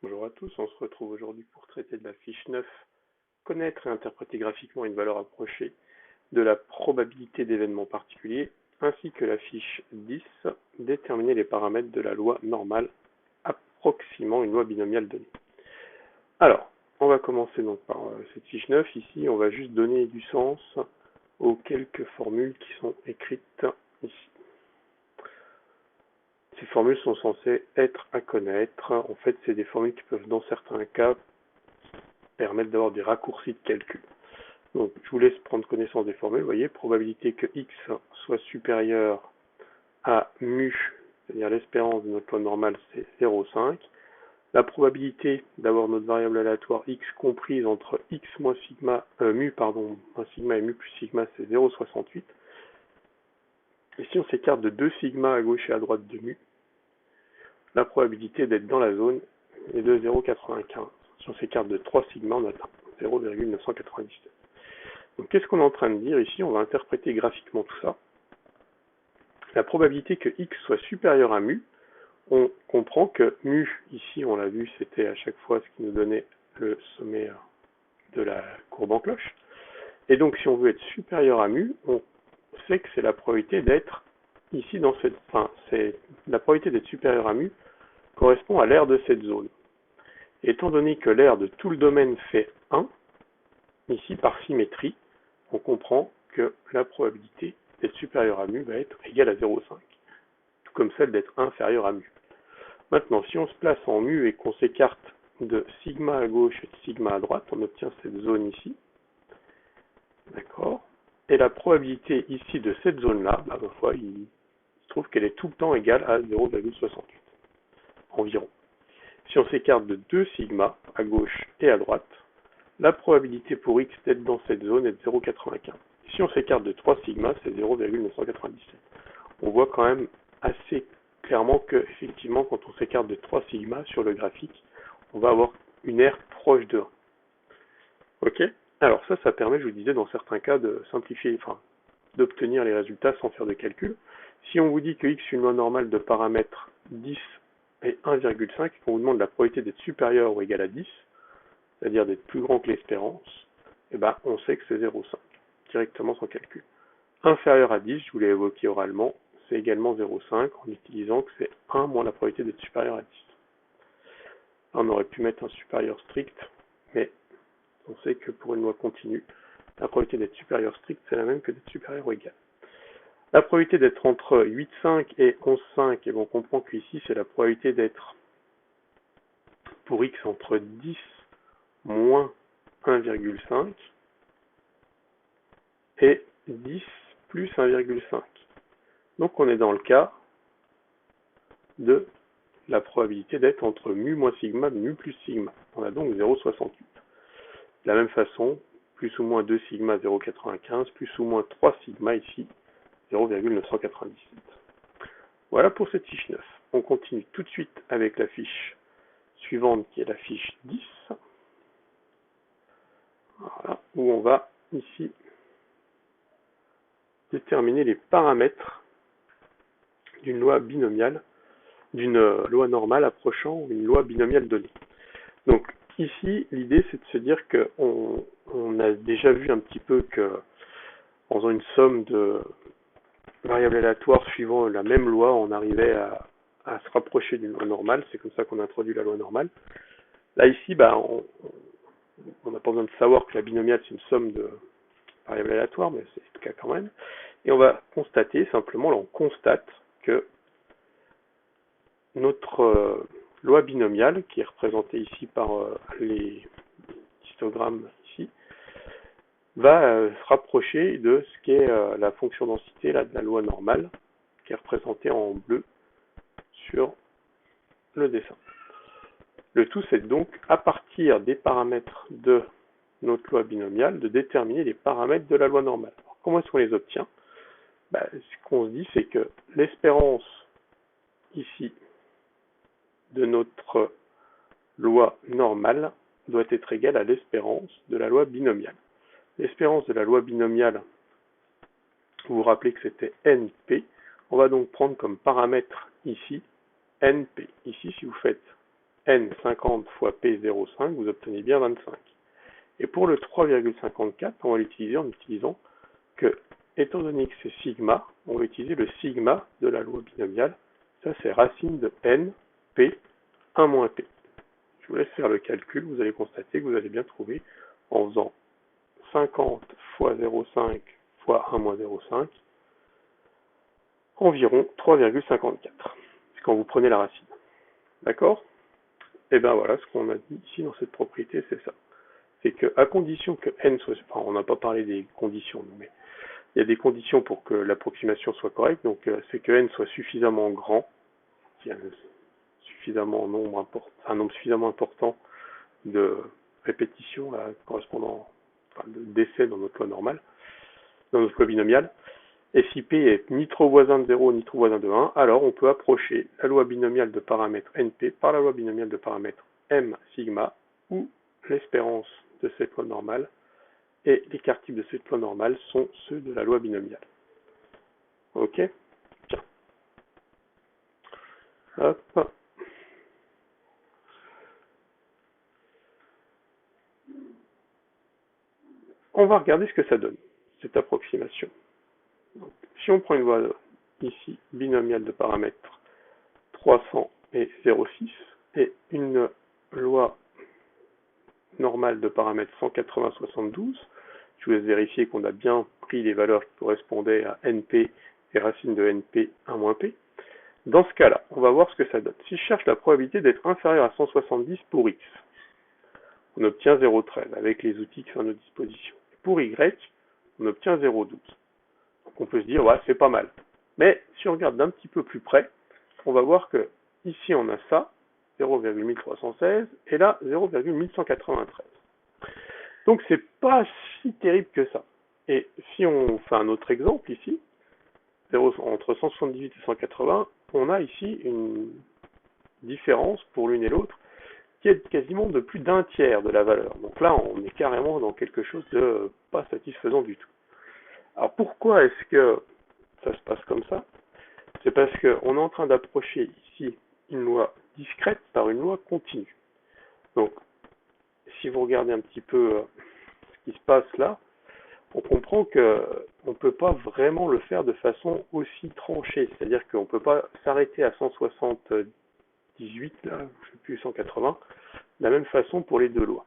Bonjour à tous, on se retrouve aujourd'hui pour traiter de la fiche 9, connaître et interpréter graphiquement une valeur approchée de la probabilité d'événements particuliers, ainsi que la fiche 10, déterminer les paramètres de la loi normale approximant une loi binomiale donnée. Alors, on va commencer donc par cette fiche 9. Ici, on va juste donner du sens aux quelques formules qui sont écrites ici. Ces formules sont censées être à connaître. En fait, c'est des formules qui peuvent, dans certains cas, permettre d'avoir des raccourcis de calcul. Donc, je vous laisse prendre connaissance des formules. Vous voyez, probabilité que x soit supérieur à mu, c'est-à-dire l'espérance de notre loi normale, c'est 0,5. La probabilité d'avoir notre variable aléatoire x comprise entre x moins sigma, mu, pardon, moins sigma et mu plus sigma, c'est 0,68. Et si on s'écarte de 2 sigma à gauche et à droite de mu, la probabilité d'être dans la zone est de 0,95. Si on s'écarte de 3 sigma, on atteint 0,997. Donc qu'est-ce qu'on est en train de dire ici? On va interpréter graphiquement tout ça. La probabilité que x soit supérieur à mu, on comprend que mu, ici on l'a vu, c'était à chaque fois ce qui nous donnait le sommet de la courbe en cloche. Et donc si on veut être supérieur à mu, on sait que c'est la probabilité d'être ici dans cette... Enfin, c'est la probabilité d'être supérieur à mu correspond à l'aire de cette zone. Et étant donné que l'aire de tout le domaine fait 1, ici par symétrie, on comprend que la probabilité d'être supérieure à mu va être égale à 0,5, tout comme celle d'être inférieure à mu. Maintenant, si on se place en mu et qu'on s'écarte de sigma à gauche et de sigma à droite, on obtient cette zone ici. D'accord. Et la probabilité ici de cette zone-là, ma foi, il se trouve qu'elle est tout le temps égale à 0,68 environ. Si on s'écarte de 2 sigma à gauche et à droite, la probabilité pour x d'être dans cette zone est de 0,95. Si on s'écarte de 3 sigma, c'est 0,997. On voit quand même assez clairement que, effectivement, quand on s'écarte de 3 sigma sur le graphique, on va avoir une aire proche de 1. Ok? Alors ça permet, je vous disais, dans certains cas, de simplifier, enfin, d'obtenir les résultats sans faire de calcul. Si on vous dit que x est une loi normale de paramètres 10 et 1,5, et qu'on vous demande la probabilité d'être supérieure ou égale à 10, c'est-à-dire d'être plus grand que l'espérance, eh ben, on sait que c'est 0,5, directement sans calcul. Inférieur à 10, je vous l'ai évoqué oralement, c'est également 0,5 en utilisant que c'est 1 moins la probabilité d'être supérieur à 10. Là, on aurait pu mettre un supérieur strict, mais on sait que pour une loi continue, la probabilité d'être supérieur strict, c'est la même que d'être supérieur ou égal. La probabilité d'être entre 8,5 et 11,5, et on comprend qu'ici, c'est la probabilité d'être pour x entre 10 moins 1,5 et 10 plus 1,5. Donc on est dans le cas de la probabilité d'être entre mu moins sigma, mu plus sigma. On a donc 0,68. De la même façon, plus ou moins 2 sigma, 0,95, plus ou moins 3 sigma ici, 0,997. Voilà pour cette fiche 9. On continue tout de suite avec la fiche suivante qui est la fiche 10. Voilà, où on va ici déterminer les paramètres d'une loi binomiale, d'une loi normale approchant une loi binomiale donnée. Donc ici, l'idée c'est de se dire qu'on a déjà vu un petit peu que en faisant une somme de variables aléatoires suivant la même loi, on arrivait à se rapprocher d'une loi normale. C'est comme ça qu'on a introduit la loi normale. Là ici, on n'a pas besoin de savoir que la binomiale c'est une somme de variables aléatoires, mais c'est le cas quand même. Et on va constater simplement, là on constate que notre loi binomiale, qui est représentée ici par les histogrammes ici, va se rapprocher de ce qu'est la fonction densité là, de la loi normale, qui est représentée en bleu sur le dessin. Le tout, c'est donc, à partir des paramètres de notre loi binomiale, de déterminer les paramètres de la loi normale. Alors, comment est-ce qu'on les obtient? Ce qu'on se dit, c'est que l'espérance ici de notre loi normale doit être égale à l'espérance de la loi binomiale. L'espérance de la loi binomiale, vous vous rappelez que c'était NP. On va donc prendre comme paramètre ici NP. Ici, si vous faites n 50 fois p 0,5, vous obtenez bien 25. Et pour le 3,54, on va l'utiliser en utilisant que, étant donné que c'est sigma, on va utiliser le sigma de la loi binomiale. Ça, c'est racine de n, p, 1 moins p. Je vous laisse faire le calcul, vous allez constater que vous allez bien trouver en faisant 50 fois 0,5 fois 1 moins 0,5, environ 3,54. C'est quand vous prenez la racine. D'accord? Et bien voilà, ce qu'on a dit ici dans cette propriété, c'est ça. C'est que, à condition que n soit, enfin, on n'a pas parlé des conditions, mais il y a des conditions pour que l'approximation soit correcte, donc c'est que n soit suffisamment grand, qu'il y a un nombre suffisamment important de répétitions là, correspondant, enfin, d'essais dans notre loi normale, dans notre loi binomiale. Et si p est ni trop voisin de 0 ni trop voisin de 1, alors on peut approcher la loi binomiale de paramètre np par la loi binomiale de paramètre m sigma, où l'espérance de cette loi normale et l'écart type de cette loi normale sont ceux de la loi binomiale. Ok? Tiens. Hop. On va regarder ce que ça donne, cette approximation. Donc, si on prend une loi ici binomiale de paramètres 300 et 0,6 et une loi normale de paramètres 180-72, je vous laisse vérifier qu'on a bien pris les valeurs qui correspondaient à np et racine de np 1 moins p. Dans ce cas-là, on va voir ce que ça donne. Si je cherche la probabilité d'être inférieur à 170 pour x, on obtient 0,13 avec les outils qui sont à notre disposition. Pour y, on obtient 0,12. Donc on peut se dire, ouais, c'est pas mal. Mais si on regarde d'un petit peu plus près, on va voir que ici on a ça, 0,1316, et là 0,1193. Donc c'est pas si terrible que ça. Et si on fait un autre exemple ici, entre 178 et 180, on a ici une différence pour l'une et l'autre qui est quasiment de plus d'un tiers de la valeur. Donc là, on est carrément dans quelque chose de pas satisfaisant du tout. Alors pourquoi est-ce que ça se passe comme ça? C'est parce qu'on est en train d'approcher ici une loi discrète par une loi continue. Donc, si vous regardez un petit peu ce qui se passe là, on comprend qu'on ne peut pas vraiment le faire de façon aussi tranchée. C'est-à-dire qu'on ne peut pas s'arrêter à 178, là, je ne sais plus, 180, de la même façon pour les deux lois.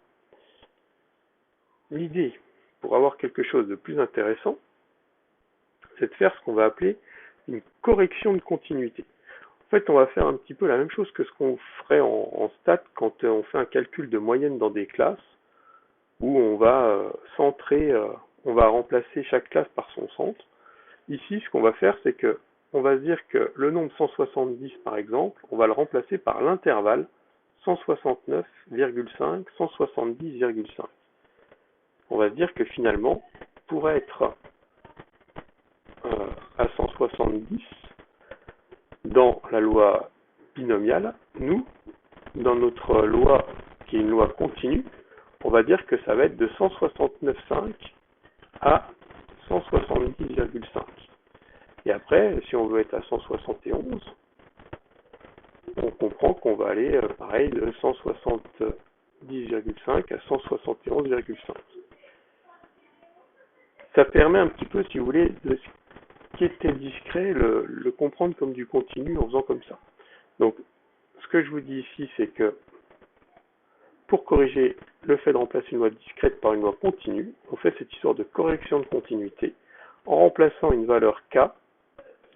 L'idée, pour avoir quelque chose de plus intéressant, c'est de faire ce qu'on va appeler une correction de continuité. En fait, on va faire un petit peu la même chose que ce qu'on ferait en stats quand on fait un calcul de moyenne dans des classes, où on va centrer, on va remplacer chaque classe par son centre. Ici, ce qu'on va faire, c'est que on va se dire que le nombre 170, par exemple, on va le remplacer par l'intervalle 169,5, 170,5. On va se dire que finalement, pour être à 170, dans la loi binomiale, nous, dans notre loi qui est une loi continue, on va dire que ça va être de 169,5 à 170,5. Et après, si on veut être à 171, on comprend qu'on va aller, pareil, de 170,5 à 171,5. Ça permet un petit peu, si vous voulez, de ce qui était discret, le comprendre comme du continu en faisant comme ça. Donc, ce que je vous dis ici, c'est que pour corriger le fait de remplacer une loi discrète par une loi continue, on fait cette histoire de correction de continuité en remplaçant une valeur k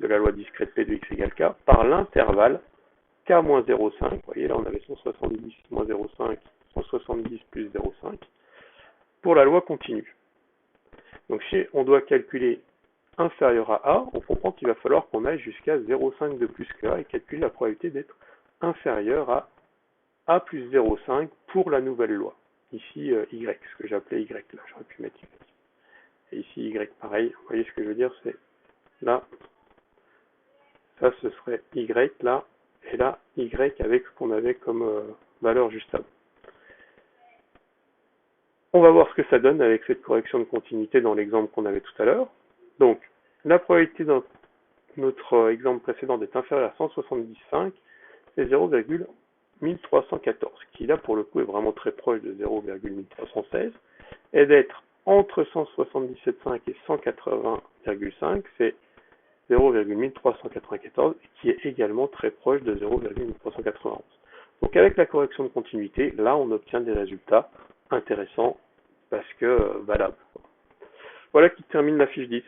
de la loi discrète p de x égale k par l'intervalle k moins 0,5. Vous voyez, là on avait 170 moins 0,5, 170 plus 0,5 pour la loi continue. Donc si on doit calculer inférieur à a, on comprend qu'il va falloir qu'on aille jusqu'à 0,5 de plus que a et calculer la probabilité d'être inférieur à a plus 0,5 pour la nouvelle loi. Ici, y, ce que j'appelais y, là, j'aurais pu mettre y. Et ici, y, pareil. Vous voyez ce que je veux dire, c'est là, ça, ce serait y, là, et là, y avec ce qu'on avait comme valeur juste avant. On va voir ce que ça donne avec cette correction de continuité dans l'exemple qu'on avait tout à l'heure. Donc, la probabilité dans notre exemple précédent d'être inférieure à 175, c'est 0,1193. 0,1314, qui là pour le coup est vraiment très proche de 0,1316, et d'être entre 177,5 et 180,5, c'est 0,1394, qui est également très proche de 0,1391. Donc avec la correction de continuité, là on obtient des résultats intéressants parce que valables. Voilà qui termine la fiche 10.